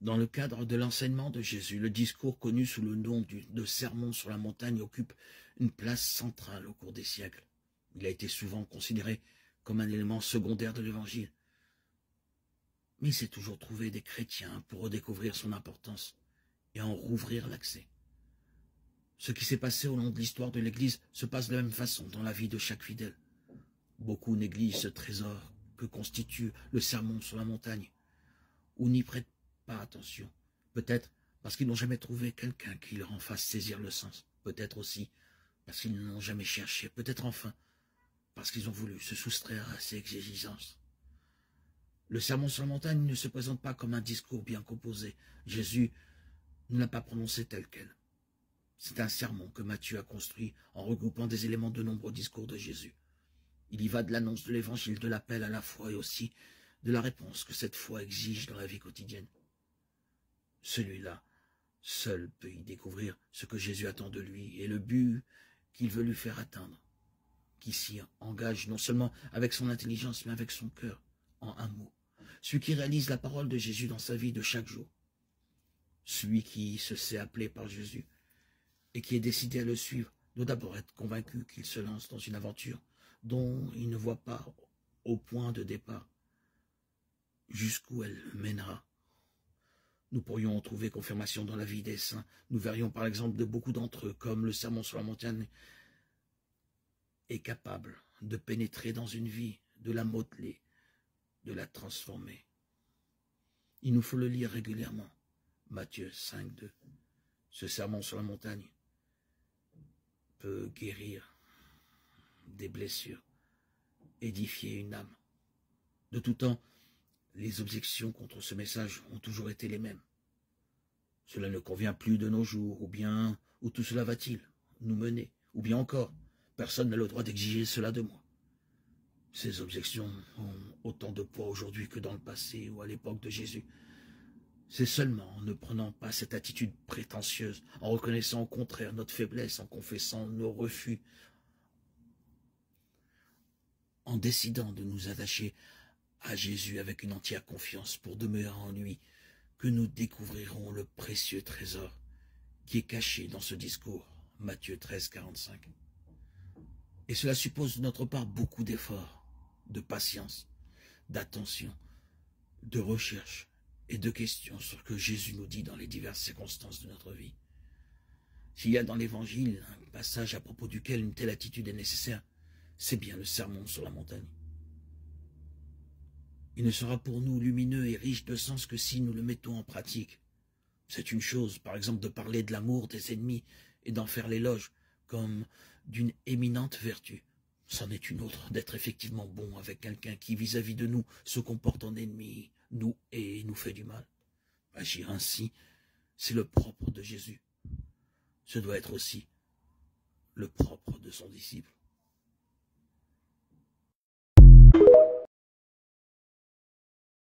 Dans le cadre de l'enseignement de Jésus, le discours connu sous le nom de Sermon sur la montagne occupe une place centrale au cours des siècles. Il a été souvent considéré comme un élément secondaire de l'Évangile. Mais il s'est toujours trouvé des chrétiens pour redécouvrir son importance et en rouvrir l'accès. Ce qui s'est passé au long de l'histoire de l'Église se passe de la même façon dans la vie de chaque fidèle. Beaucoup négligent ce trésor que constitue le Sermon sur la montagne, ou n'y prêtent pas attention. Peut-être parce qu'ils n'ont jamais trouvé quelqu'un qui leur en fasse saisir le sens. Peut-être aussi parce qu'ils ne l'ont jamais cherché. Peut-être enfin parce qu'ils ont voulu se soustraire à ces exigences. Le Sermon sur la montagne ne se présente pas comme un discours bien composé. Jésus ne l'a pas prononcé tel quel. C'est un sermon que Matthieu a construit en regroupant des éléments de nombreux discours de Jésus. Il y va de l'annonce de l'Évangile, de l'appel à la foi et aussi de la réponse que cette foi exige dans la vie quotidienne. Celui-là, seul peut y découvrir ce que Jésus attend de lui et le but qu'il veut lui faire atteindre, qui s'y engage non seulement avec son intelligence mais avec son cœur, en un mot. Celui qui réalise la parole de Jésus dans sa vie de chaque jour. Celui qui se sait appelé par Jésus et qui est décidé à le suivre doit d'abord être convaincu qu'il se lance dans une aventure dont il ne voit pas au point de départ jusqu'où elle mènera. Nous pourrions en trouver confirmation dans la vie des saints. Nous verrions par exemple de beaucoup d'entre eux, comme le Sermon sur la montagne est capable de pénétrer dans une vie, de la modeler, de la transformer. Il nous faut le lire régulièrement. Matthieu 5, 2. Ce Sermon sur la montagne peut guérir des blessures, édifier une âme. De tout temps, les objections contre ce message ont toujours été les mêmes. Cela ne convient plus de nos jours, ou bien, où tout cela va-t-il nous mener, ou bien encore, personne n'a le droit d'exiger cela de moi. Ces objections ont autant de poids aujourd'hui que dans le passé ou à l'époque de Jésus. C'est seulement en ne prenant pas cette attitude prétentieuse, en reconnaissant au contraire notre faiblesse, en confessant nos refus, en décidant de nous attacher à Jésus avec une entière confiance pour demeurer en lui, que nous découvrirons le précieux trésor qui est caché dans ce discours, Matthieu 13, 45. Et cela suppose de notre part beaucoup d'efforts, de patience, d'attention, de recherche et de questions sur ce que Jésus nous dit dans les diverses circonstances de notre vie. S'il y a dans l'Évangile un passage à propos duquel une telle attitude est nécessaire, c'est bien le Sermon sur la montagne. Il ne sera pour nous lumineux et riche de sens que si nous le mettons en pratique. C'est une chose, par exemple, de parler de l'amour des ennemis et d'en faire l'éloge comme d'une éminente vertu. C'en est une autre d'être effectivement bon avec quelqu'un qui, vis-à-vis de nous, se comporte en ennemi, nous hait et nous fait du mal. Agir ainsi, c'est le propre de Jésus. Ce doit être aussi le propre de son disciple.